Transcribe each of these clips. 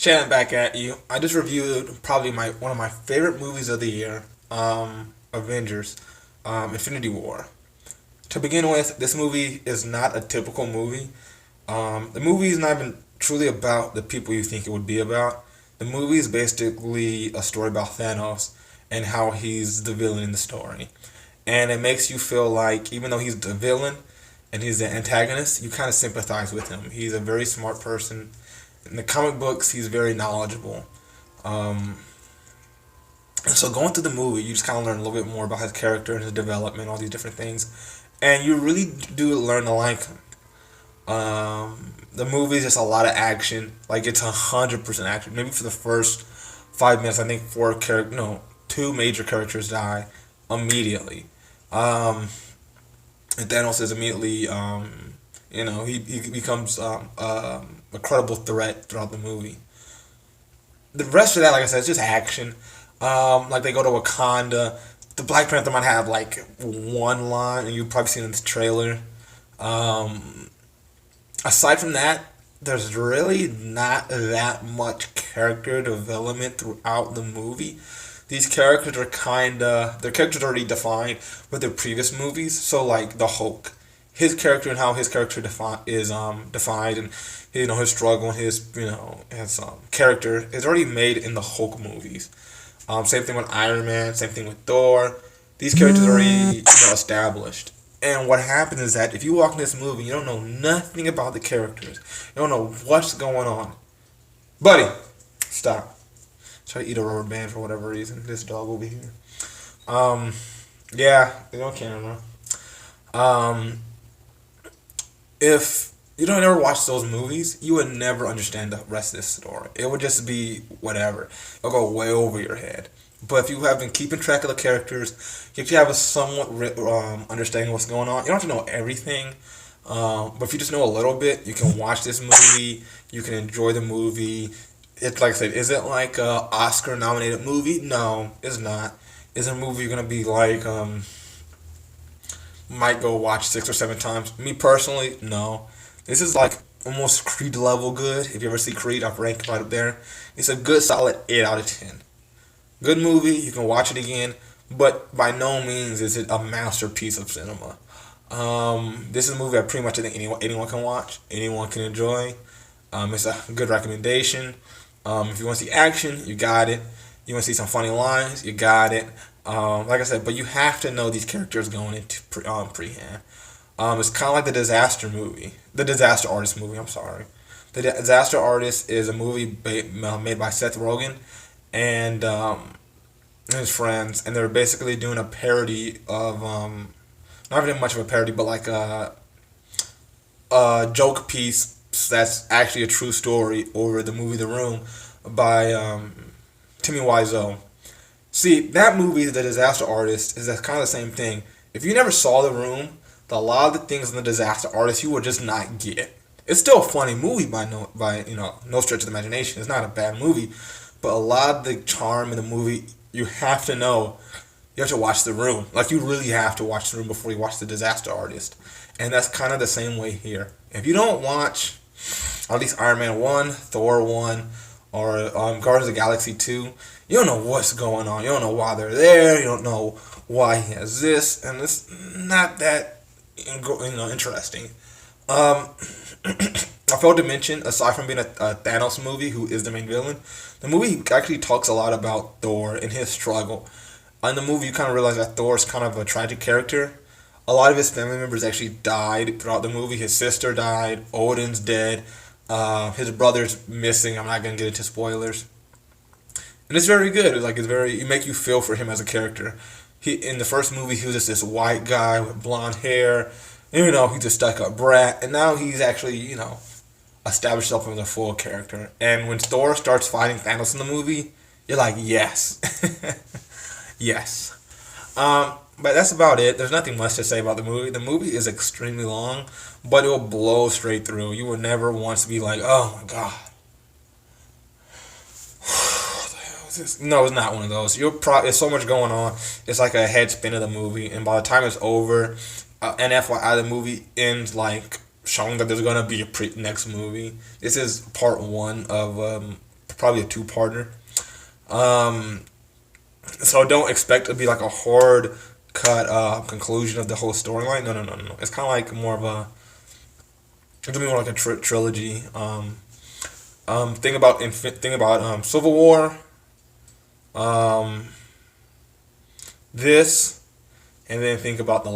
Shannon back at you. I just reviewed probably my one of my favorite movies of the year, Avengers, Infinity War. To begin with, this movie is not a typical movie. The movie is not even truly about the people you think it would be about. The movie is basically a story about Thanos and how he's the villain in the story. And it makes you feel like, even though he's the villain and he's the antagonist, you kind of sympathize with him. He's a very smart person. In the comic books, he's very knowledgeable. Um, and so going through the movie, you just kind of learn a little bit more about his character and his development, all these different things. And you really do learn to like him. The movie is just a lot of action. Like it's 100% action. Maybe for the first 5 minutes, I think two major characters die immediately. Um, and Thanos is immediately, he becomes a credible threat throughout the movie. The rest of that, like I said, it's just action. Like they go to Wakanda. The Black Panther might have like one line, and you've probably seen it in this trailer. Um, Aside from that, there's really not that much character development throughout the movie. These characters are their characters are already defined with their previous movies. So like the Hulk, his character and how his character is defined, and his struggle and his character is already made in the Hulk movies. Same thing with Iron Man. Same thing with Thor. These characters are already established. And what happens is that if you walk in this movie, you don't know nothing about the characters. You don't know what's going on. Buddy, stop. Try to eat a rubber band for whatever reason. This dog over here. Um, yeah, they're on camera. Um, if you don't ever watch those movies, you would never understand the rest of this story. It would just be whatever. It'll go way over your head. But if you have been keeping track of the characters, you actually have a somewhat understanding of what's going on. You don't have to know everything, but if you just know a little bit, you can watch this movie. You can enjoy the movie. It's like I said, is it like a Oscar nominated movie? No, it's not. Is it a movie you're gonna be like might go watch 6 or 7 times? Me personally, no. This is like almost Creed level good. If you ever see Creed, I've ranked right up there. It's a good solid 8 out of 10. Good movie, you can watch it again, but by no means is it a masterpiece of cinema. This is a movie I pretty much think anyone can watch, anyone can enjoy. It's a good recommendation. If you want to see action, you got it. You want to see some funny lines, you got it. Like I said, but you have to know these characters going into prehand. It's kind of like the Disaster Artist movie. I'm sorry, the Disaster Artist is a movie made by Seth Rogen and his friends, and they're basically doing a parody of not even much of a parody, but like a joke piece that's actually a true story over the movie The Room by Timmy Wiseau. See, that movie, The Disaster Artist, is kind of the same thing. If you never saw The Room, a lot of the things in The Disaster Artist you will just not get. It's still a funny movie by no stretch of the imagination. It's not a bad movie, but a lot of the charm in the movie you have to know. You have to watch The Room. Like you really have to watch The Room before you watch The Disaster Artist, and that's kind of the same way here. If you don't watch at least Iron Man 1, Thor 1, or Guardians of the Galaxy 2, you don't know what's going on. You don't know why they're there. You don't know why he has this, and it's not that interesting. Um, I failed to mention, aside from being a Thanos movie, who is the main villain, the movie actually talks a lot about Thor and his struggle. In the movie, you kind of realize that Thor is kind of a tragic character. A lot of his family members actually died throughout the movie. His sister died. Odin's dead. His brother's missing. I'm not gonna get into spoilers. And it's very good. It make you feel for him as a character. He in the first movie he was just this white guy with blonde hair. He's a stuck-up brat, and now he's actually established himself as a full character. And when Thor starts fighting Thanos in the movie, you're like, yes, yes. But that's about it. There's nothing much to say about the movie. The movie is extremely long, but it will blow straight through. You will never once be like, oh my god. No, it's not one of those. There's so much going on. It's like a head spin of the movie, and by the time it's over, and FYI, the movie ends like showing that there's gonna be a next movie. This is part one of probably a two-parter. Um, so don't expect it to be like a hard cut conclusion of the whole storyline. No, no, no, no, no. It's kind of like more of a it's gonna be more like a trilogy. Think about Civil War, um, this, and then think about the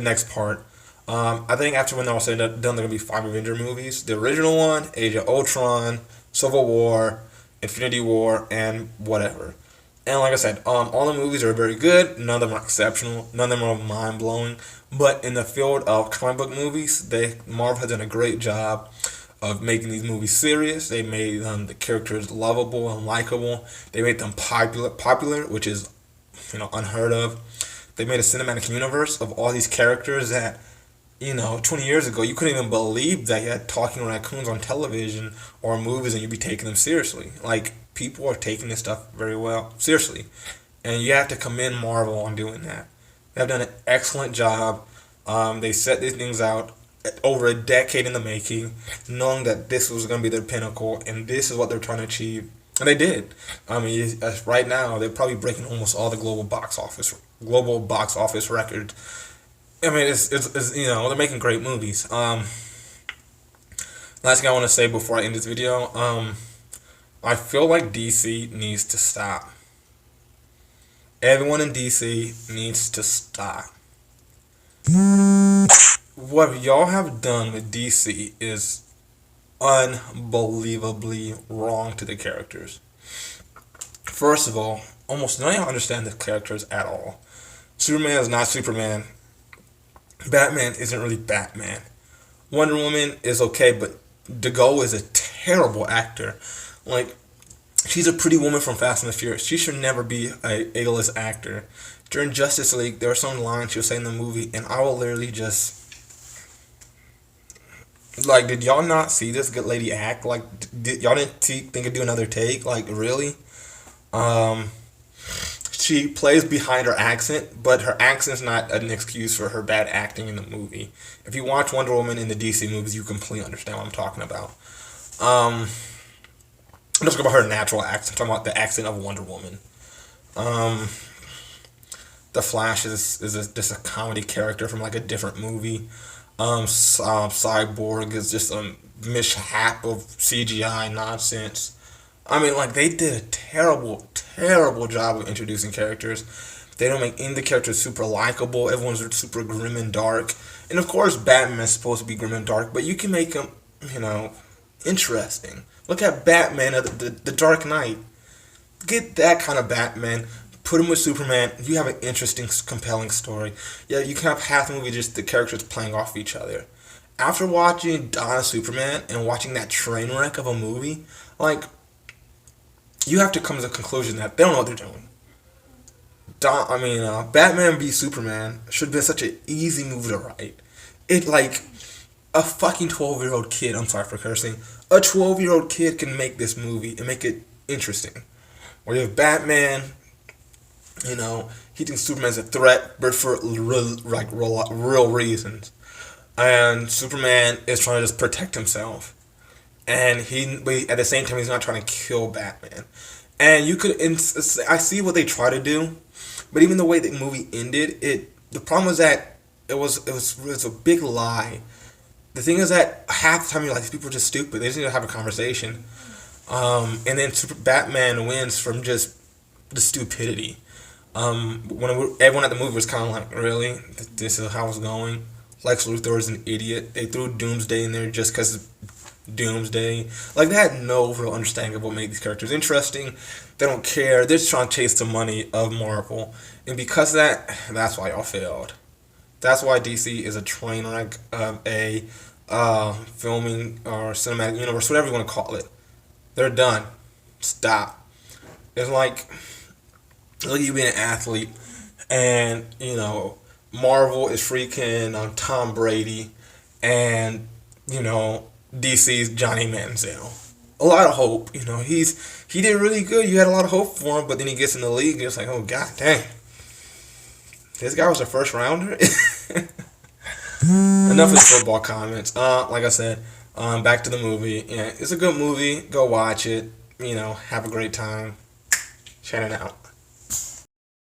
next part. I think after when they're all said and done, there are gonna be five Avenger movies. The original one, Age of Ultron, Civil War, Infinity War, and whatever. And like I said, all the movies are very good. None of them are exceptional. None of them are mind blowing. But in the field of comic book movies, Marvel has done a great job of making these movies serious. They made the characters lovable and likable. They made them popular, which is unheard of. They made a cinematic universe of all these characters that 20 years ago you couldn't even believe that you had talking raccoons on television or movies and you'd be taking them seriously. Like, people are taking this stuff very well seriously, and you have to commend Marvel on doing that. They've done an excellent job. They set these things out over a decade in the making, knowing that this was going to be their pinnacle and this is what they're trying to achieve, and they did. I mean, right now they're probably breaking almost all the global box office records. I mean, it's they're making great movies. Last thing I want to say before I end this video, I feel like DC needs to stop. Everyone in DC needs to stop. What y'all have done with DC is unbelievably wrong to the characters. First of all, almost none of y'all understand the characters at all. Superman is not Superman. Batman isn't really Batman. Wonder Woman is okay, but DeGo is a terrible actor. Like, she's a pretty woman from Fast and the Furious. She should never be a A-list actor. During Justice League, there were some lines she was saying in the movie, and I will literally just... Like, did y'all not see this good lady act? Like, y'all didn't think of do another take? Like, really? She plays behind her accent, but her accent's not an excuse for her bad acting in the movie. If you watch Wonder Woman in the DC movies, you completely understand what I'm talking about. I'm not talking about her natural accent. I'm talking about the accent of Wonder Woman. The Flash is just a comedy character from like a different movie. Cyborg is just a mishap of CGI nonsense. I mean, like, they did a terrible, terrible job of introducing characters. They don't make any of the characters super likable. Everyone's super grim and dark. And of course, Batman's supposed to be grim and dark, but you can make him, interesting. Look at Batman of the Dark Knight. Get that kind of Batman. Put him with Superman. You have an interesting, compelling story. Yeah, you can have half the movie just the characters playing off each other. After watching Dawn of Superman and watching that train wreck of a movie, like, you have to come to the conclusion that they don't know what they're doing. Batman v Superman should have been such an easy movie to write. It, like, a fucking 12-year-old kid, I'm sorry for cursing, a 12-year-old kid can make this movie and make it interesting. Where you have Batman, he thinks Superman's a threat, but for real reasons. And Superman is trying to just protect himself. And but at the same time, he's not trying to kill Batman. And I see what they try to do, but even the way the movie ended, the problem was that it was a big lie. The thing is that half the time you're like, these people are just stupid. They just need to have a conversation. And then Batman wins from just the stupidity. Everyone at the movie was kind of like, really? This is how it's going? Lex Luthor is an idiot. They threw Doomsday in there just because Doomsday. Like, they had no real understanding of what made these characters interesting. They don't care. They're just trying to chase the money of Marvel. And because of that, that's why y'all failed. That's why DC is a train wreck of a filming or cinematic universe, whatever you want to call it. They're done. Stop. It's like, look at you being an athlete, and, Marvel is freaking Tom Brady, and, DC's Johnny Manziel. A lot of hope. He did really good. You had a lot of hope for him, but then he gets in the league, and it's like, oh, god dang. This guy was a first rounder? Enough of the football comments. Like I said, Back to the movie. Yeah, it's a good movie. Go watch it. Have a great time. Shannon out.